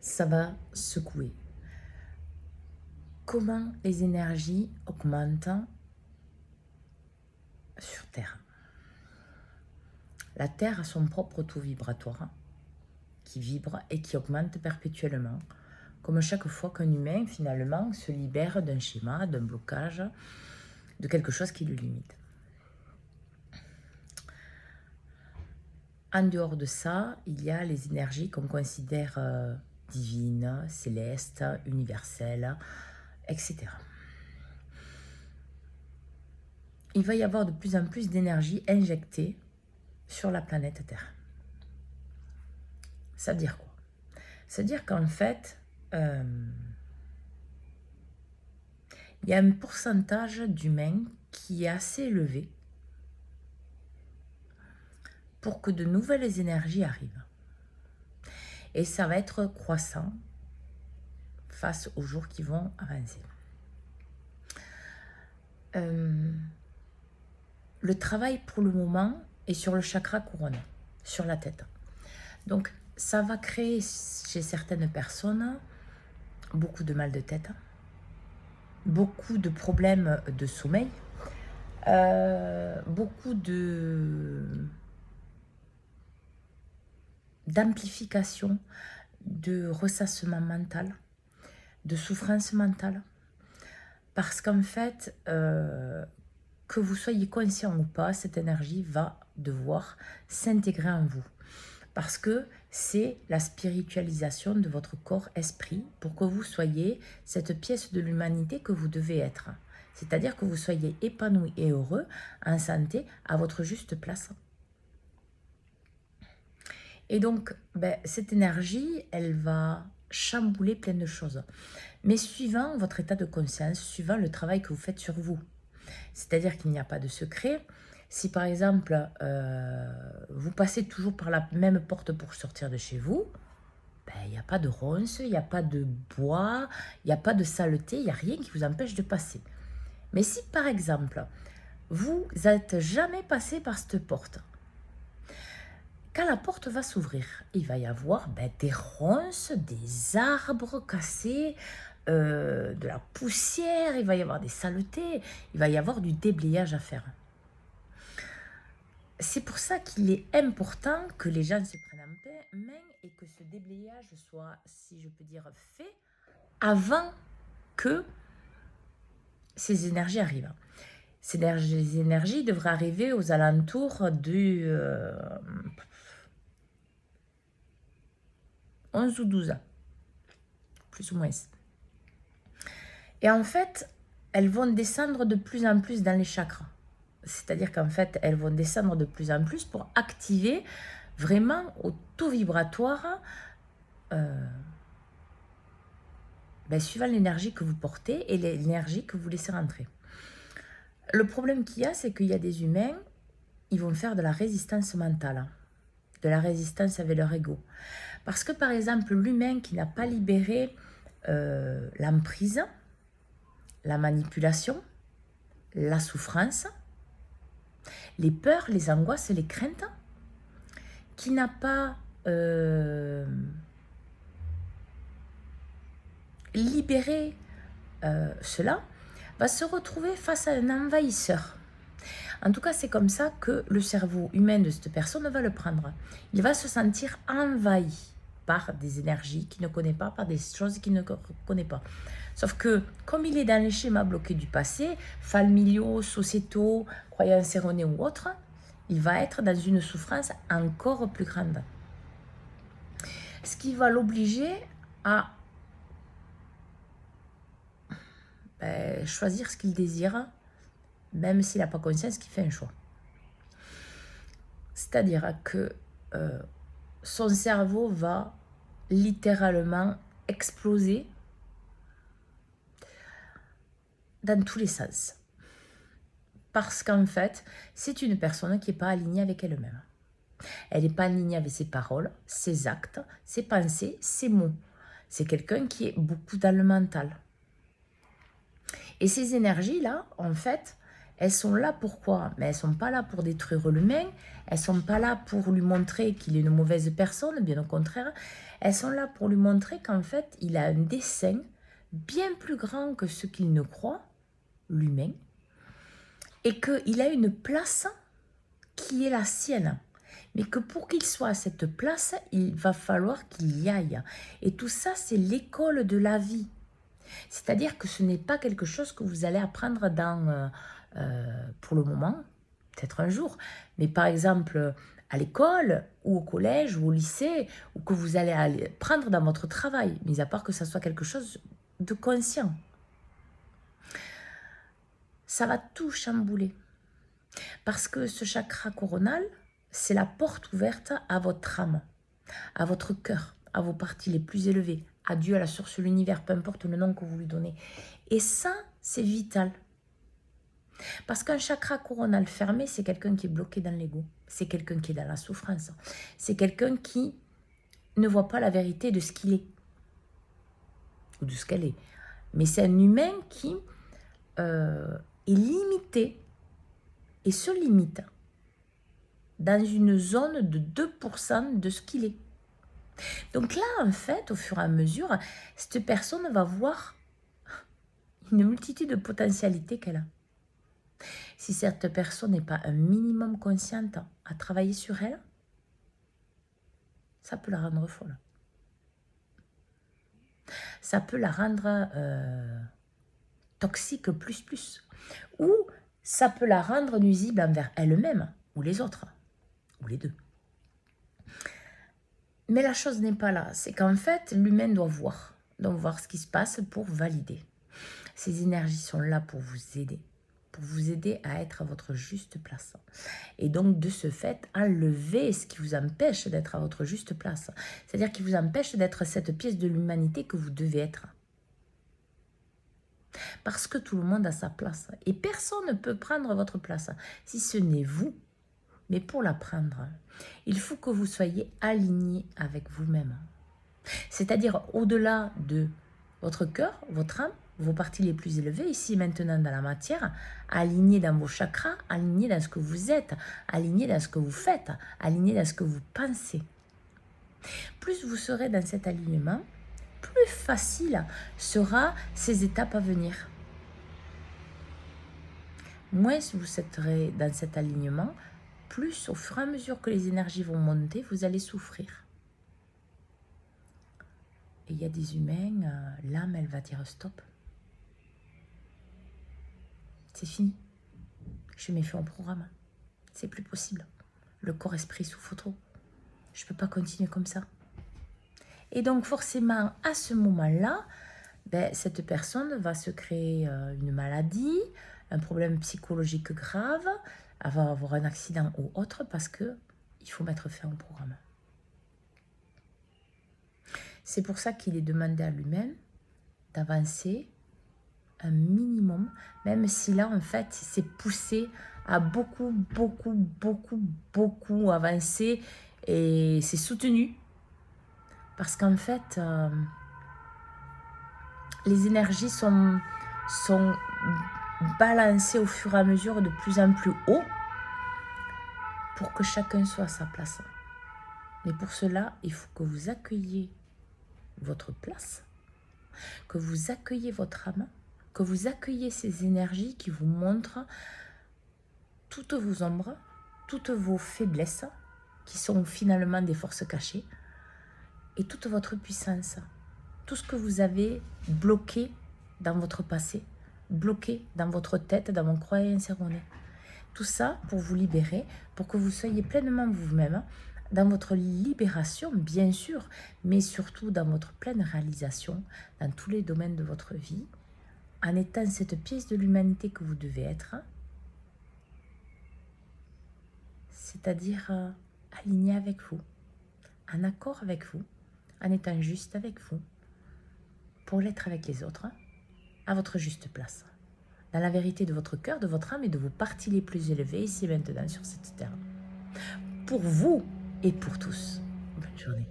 ça va secouer. Comment les énergies augmentent sur Terre? La Terre a son propre taux vibratoire qui vibre et qui augmente perpétuellement, comme chaque fois qu'un humain finalement se libère d'un schéma, d'un blocage, de quelque chose qui le limite. En dehors de ça, il y a les énergies qu'on considère divines, célestes, universelles, etc. Il va y avoir de plus en plus d'énergie injectée sur la planète Terre. Ça veut dire quoi? Ça veut dire qu'en fait, il y a un pourcentage d'humains qui est assez élevé pour que de nouvelles énergies arrivent. Et ça va être croissant face aux jours qui vont avancer. Le travail pour le moment est sur le chakra couronne, sur la tête. Donc ça va créer chez certaines personnes beaucoup de mal de tête, beaucoup de problèmes de sommeil, beaucoup d'amplification, de ressassement mental, de souffrance mentale. Parce qu'en fait, que vous soyez conscient ou pas, cette énergie va devoir s'intégrer en vous. Parce que c'est la spiritualisation de votre corps-esprit pour que vous soyez cette pièce de l'humanité que vous devez être. C'est-à-dire que vous soyez épanoui et heureux, en santé, à votre juste place. Et donc, cette énergie, elle va chambouler plein de choses. Mais suivant votre état de conscience, suivant le travail que vous faites sur vous. C'est-à-dire qu'il n'y a pas de secret. Si par exemple, vous passez toujours par la même porte pour sortir de chez vous, il n'y a pas de ronces, il n'y a pas de bois, il n'y a pas de saleté, il n'y a rien qui vous empêche de passer. Mais si par exemple, vous n'êtes jamais passé par cette porte, quand la porte va s'ouvrir, il va y avoir des ronces, des arbres cassés, de la poussière, il va y avoir des saletés, il va y avoir du déblayage à faire. C'est pour ça qu'il est important que les gens se prennent en main et que ce déblayage soit, si je peux dire, fait avant que ces énergies arrivent. Ces énergies devraient arriver aux alentours du 11 ou 12 ans, plus ou moins. Et en fait, elles vont descendre de plus en plus dans les chakras. C'est-à-dire qu'en fait, elles vont descendre de plus en plus pour activer vraiment au taux vibratoire, suivant l'énergie que vous portez et l'énergie que vous laissez rentrer. Le problème qu'il y a, c'est qu'il y a des humains, ils vont faire de la résistance mentale, de la résistance avec leur ego. Parce que par exemple, l'humain qui n'a pas libéré l'emprise, la manipulation, la souffrance, les peurs, les angoisses, les craintes, qui n'a pas libéré cela, va se retrouver face à un envahisseur. En tout cas, c'est comme ça que le cerveau humain de cette personne va le prendre. Il va se sentir envahi par des énergies qu'il ne connaît pas, par des choses qu'il ne connaît pas. Sauf que, comme il est dans les schémas bloqués du passé, familiaux, sociétaux, croyances erronées ou autres, il va être dans une souffrance encore plus grande. Ce qui va l'obliger à choisir ce qu'il désire, même s'il n'a pas conscience qu'il fait un choix. C'est-à-dire que son cerveau va littéralement exploser dans tous les sens. Parce qu'en fait, c'est une personne qui n'est pas alignée avec elle-même. Elle n'est pas alignée avec ses paroles, ses actes, ses pensées, ses mots. C'est quelqu'un qui est beaucoup dans le mental. Et ces énergies-là, en fait, elles sont là pourquoi? Mais elles ne sont pas là pour détruire l'humain, elles ne sont pas là pour lui montrer qu'il est une mauvaise personne, bien au contraire. Elles sont là pour lui montrer qu'en fait, il a un dessein bien plus grand que ce qu'il ne croit, l'humain, et qu'il a une place qui est la sienne. Mais que pour qu'il soit à cette place, il va falloir qu'il y aille. Et tout ça, c'est l'école de la vie. C'est-à-dire que ce n'est pas quelque chose que vous allez apprendre pour le moment, peut-être un jour, mais par exemple à l'école ou au collège ou au lycée, ou que vous allez aller prendre dans votre travail, mis à part que ça soit quelque chose de conscient. Ça va tout chambouler. Parce que ce chakra coronal, c'est la porte ouverte à votre âme, à votre cœur, à vos parties les plus élevées, à Dieu, à la source, l'univers, peu importe le nom que vous lui donnez. Et ça, c'est vital. Parce qu'un chakra coronal fermé, c'est quelqu'un qui est bloqué dans l'ego. C'est quelqu'un qui est dans la souffrance. C'est quelqu'un qui ne voit pas la vérité de ce qu'il est. Ou de ce qu'elle est. Mais c'est un humain qui est limité et se limite dans une zone de 2% de ce qu'il est. Donc là, en fait, au fur et à mesure, cette personne va voir une multitude de potentialités qu'elle a. Si cette personne n'est pas un minimum consciente à travailler sur elle, ça peut la rendre folle. Ça peut la rendre toxique plus. Ou ça peut la rendre nuisible envers elle-même, ou les autres, ou les deux. Mais la chose n'est pas là. C'est qu'en fait, l'humain doit voir ce qui se passe pour valider. Ces énergies sont là pour vous aider à être à votre juste place. Et donc, de ce fait, enlever ce qui vous empêche d'être à votre juste place. C'est-à-dire qui vous empêche d'être cette pièce de l'humanité que vous devez être. Parce que tout le monde a sa place. Et personne ne peut prendre votre place, si ce n'est vous. Mais pour la prendre, il faut que vous soyez aligné avec vous-même. C'est-à-dire au-delà de votre cœur, votre âme, vos parties les plus élevées, ici maintenant dans la matière, aligné dans vos chakras, aligné dans ce que vous êtes, aligné dans ce que vous faites, aligné dans ce que vous pensez. Plus vous serez dans cet alignement, plus facile sera ces étapes à venir. Moins vous serez dans cet alignement, plus au fur et à mesure que les énergies vont monter, vous allez souffrir. Et il y a des humains, l'âme, elle va dire stop. C'est fini. Je mets fin au programme. C'est plus possible. Le corps-esprit souffre trop. Je ne peux pas continuer comme ça. Et donc forcément, à ce moment-là, cette personne va se créer une maladie, un problème psychologique grave, elle va avoir un accident ou autre parce qu'il faut mettre fin au programme. C'est pour ça qu'il est demandé à lui-même d'avancer un minimum, même si là, en fait, c'est poussé à beaucoup avancer et c'est soutenu. Parce qu'en fait, les énergies sont balancées au fur et à mesure de plus en plus haut pour que chacun soit à sa place. Mais pour cela, il faut que vous accueilliez votre place, que vous accueilliez votre âme, que vous accueilliez ces énergies qui vous montrent toutes vos ombres, toutes vos faiblesses, qui sont finalement des forces cachées, et toute votre puissance, tout ce que vous avez bloqué dans votre passé, bloqué dans votre tête, dans vos croyances erronées. Tout ça pour vous libérer, pour que vous soyez pleinement vous-même, dans votre libération, bien sûr, mais surtout dans votre pleine réalisation, dans tous les domaines de votre vie, en étant cette pièce de l'humanité que vous devez être, c'est-à-dire aligné avec vous, en accord avec vous, en étant juste avec vous, pour l'être avec les autres, à votre juste place, dans la vérité de votre cœur, de votre âme et de vos parties les plus élevées, ici et maintenant sur cette terre. Pour vous et pour tous. Bonne journée.